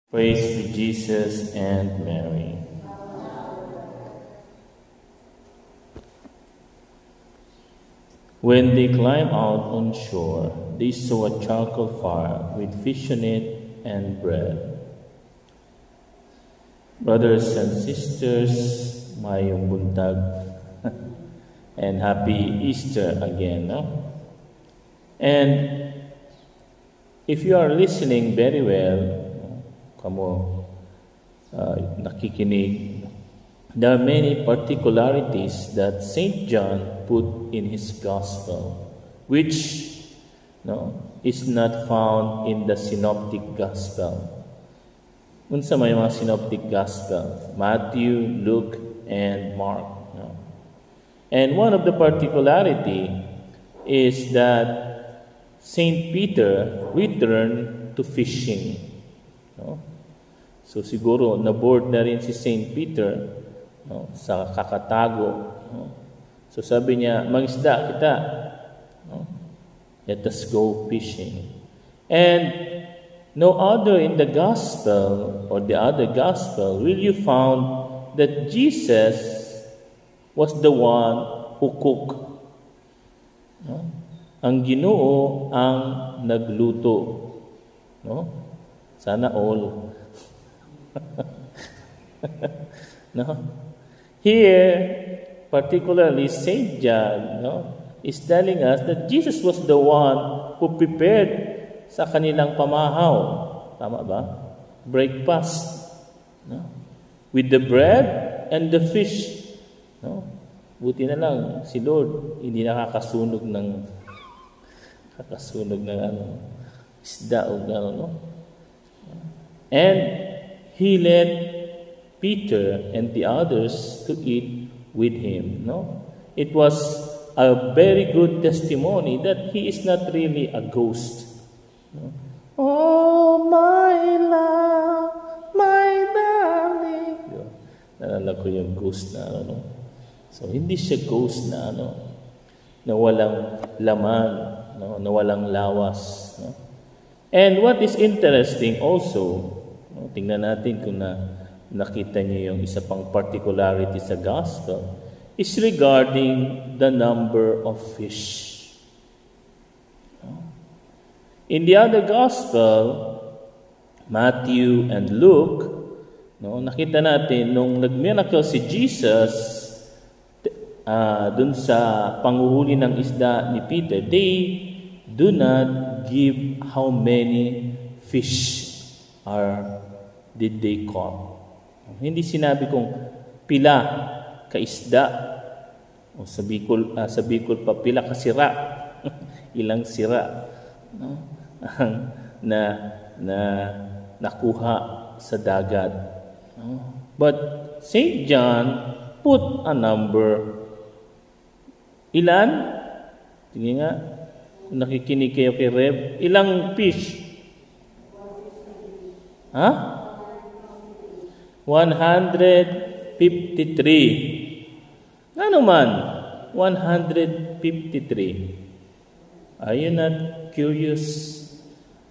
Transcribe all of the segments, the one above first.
Praise to Jesus and Mary. When they climbed out on shore, they saw a charcoal fire with fish on it and bread. Brothers and sisters, mayong buntag and happy Easter again. No? And if you are listening very well, kamo nakikinig, there are many particularities that St. John put in his gospel, which is not found in the synoptic gospel. Unsa may mga synoptic gospel? Matthew, Luke, and Mark. And one of the particularity is that St. Peter returned to fishing. So siguro na-board na rin si St. Peter sa kakatago. So sabi niya, mangisda kita. Let us go fishing. And no other in the gospel or the other gospel will you found that Jesus was the one who cooked. Ang Ginoo ang nagluto. Sana all. Here, particularly St. John is telling us that Jesus was the one who prepared sa kanilang pamahaw. Tama ba? Breakfast. With the bread and the fish. Buti na lang si Lord hindi nakakasunog ng isda o gano'n. And he led Peter and the others to eat with him. It was a very good testimony that he is not really a ghost. Oh, my love, my darling. Nalala ko yung ghost na So, hindi siya ghost na na walang laman, na walang lawas. And what is interesting also, tingnan natin kung nakita niyo yung isa pang particularity sa gospel, is regarding the number of fish. In the other gospel, Matthew and Luke, nakita natin nung nag-miracle si Jesus dun sa panghuhuli ng isda ni Peter, they do not give how many fish did they caught. Hindi sinabi kung pila ka isda o sa Bicol pa pila ka sira. Ilang sira na nakuha sa dagat. But St. John put a number. Ilan? Tingnan nga. Nakikinig kayo kay Rev. Ilang fish? 153. Ano man? 153. Are you not curious?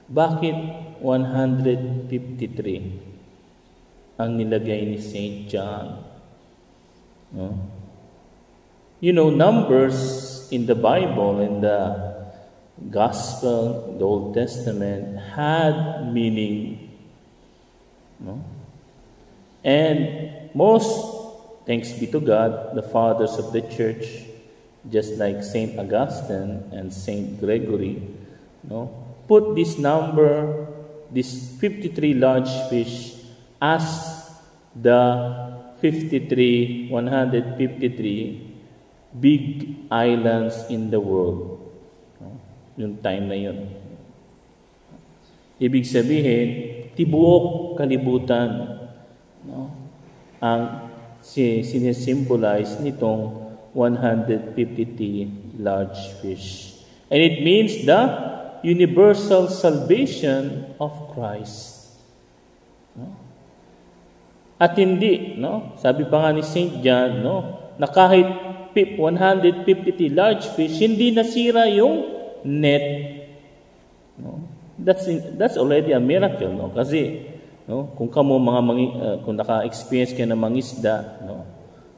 Bakit 153 ang nilagay ni St. John? Numbers in the Bible, in the Gospel, the Old Testament, had meaning. And most, thanks be to God, the fathers of the church, just like St. Augustine and St. Gregory, put this number, this 53 large fish, as the 153 big islands in the world. Yung time na yun. Ibig sabihin, tibuok kalibutan ang sinisimbolize nitong 153 large fish. And it means the universal salvation of Christ. At hindi, sabi pa nga ni St. John, na kahit 153 large fish, hindi nasira yung net. That's already a miracle, Kasi no? Kung kung naka-experience ka ng mangisda, no?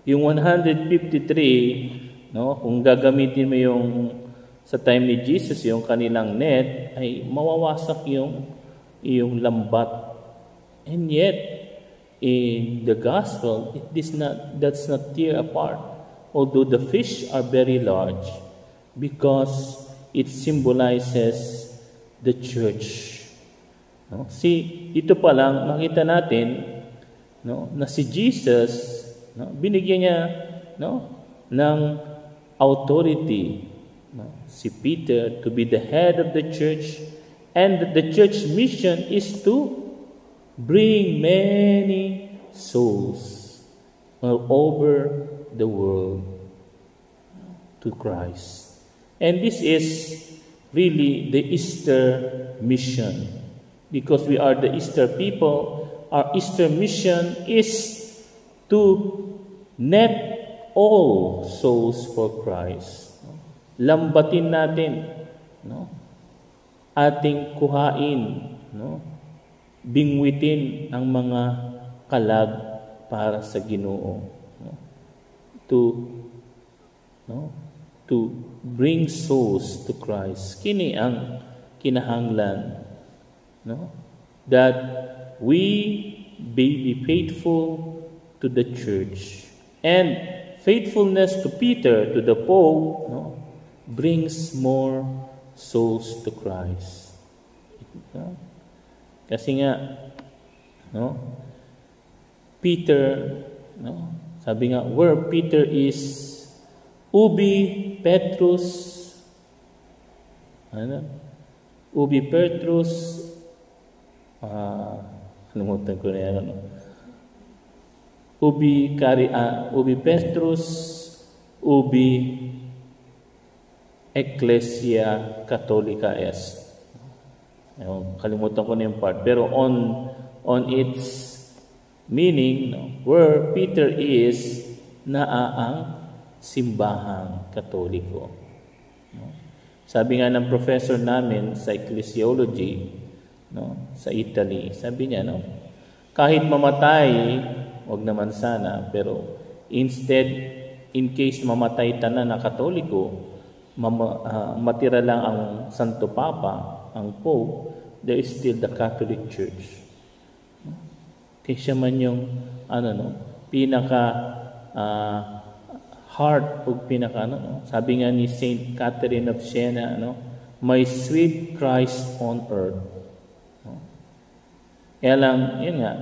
Yung 153, no, kung gagamitin mo yung sa time ni Jesus yung kanilang net, ay mawawasak yung lambat. And yet in the gospel, that's not tear apart. Although the fish are very large, because it symbolizes the church. No? See, ito pa lang makita natin, no, na si Jesus, no, binigyan niya, no, ng authority, no, si Peter to be the head of the church, and the church mission is to bring many souls all over the world to Christ. And this is really the Easter mission. Because we are the Easter people, our Easter mission is to net all souls for Christ. Lambatin natin, no? Ating kuhain, no? Bingwitin ang mga kalag para sa Ginoo, no? To bring souls to Christ. Kini ang kinahanglan, no? That we be faithful to the church. And faithfulness to Peter, to the Pope, no, brings more souls to Christ. Kasi nga, no, Peter, no, sabi nga, where Peter is, ubi Petrus, ubi Petrus, nalimutan ko na yan, no? Ubi Petrus, ubi Ecclesia Catholica est. Kalimutan ko na yung part. Pero on its meaning, no, where Peter is, ang simbahang Katoliko. No? Sabi nga ng professor namin sa ecclesiology, no, sa Italy, sabi niya, no, kahit mamatay, wag naman sana, pero instead, in case mamatay tanan na Katoliko, matira lang ang Santo Papa, ang Pope, there is still the Catholic Church. Kaysa man yung pinaka heart o pinaka sabi nga ni Saint Catherine of Siena, my sweet Christ on earth. Kaya lang, yun nga,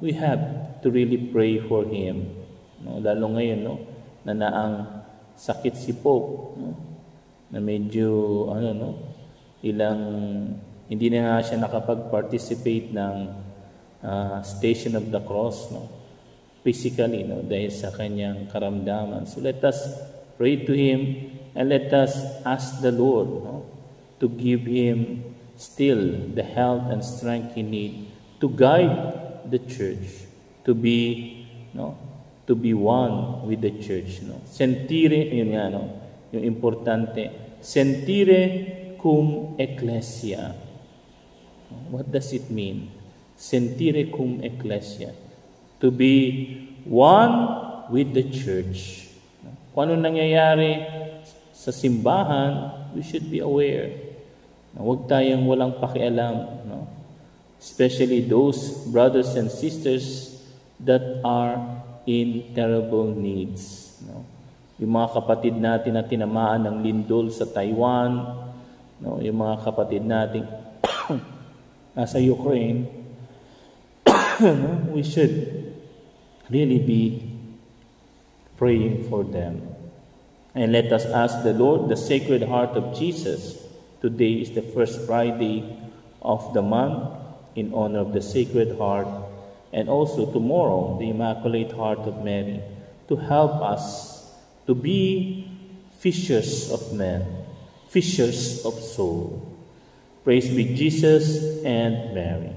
we have to really pray for him. Lalo ngayon, na naang sakit si Pope, na medyo, hindi na nga siya nakapag-participate ng Station of the Cross, physically, dahil sa kanyang karamdaman. So let us pray to him and let us ask the Lord, to give him still the health and strength he needs to guide the church, to be one with the church. Sentire, yun nga, yung importante, sentire cum ecclesia. What does it mean? Sentire cum ecclesia. To be one with the church. Kung ano nangyayari sa simbahan, we should be aware. Huwag tayong walang pakialam. Especially those brothers and sisters that are in terrible needs. Yung mga kapatid natin na tinamaan ng lindol sa Taiwan, yung mga kapatid natin nasa Ukraine, we should really be praying for them. And let us ask the Lord, the Sacred Heart of Jesus. Today is the first Friday of the month in honor of the Sacred Heart, and also tomorrow, the Immaculate Heart of Mary, to help us to be fishers of men, fishers of soul. Praise be Jesus and Mary.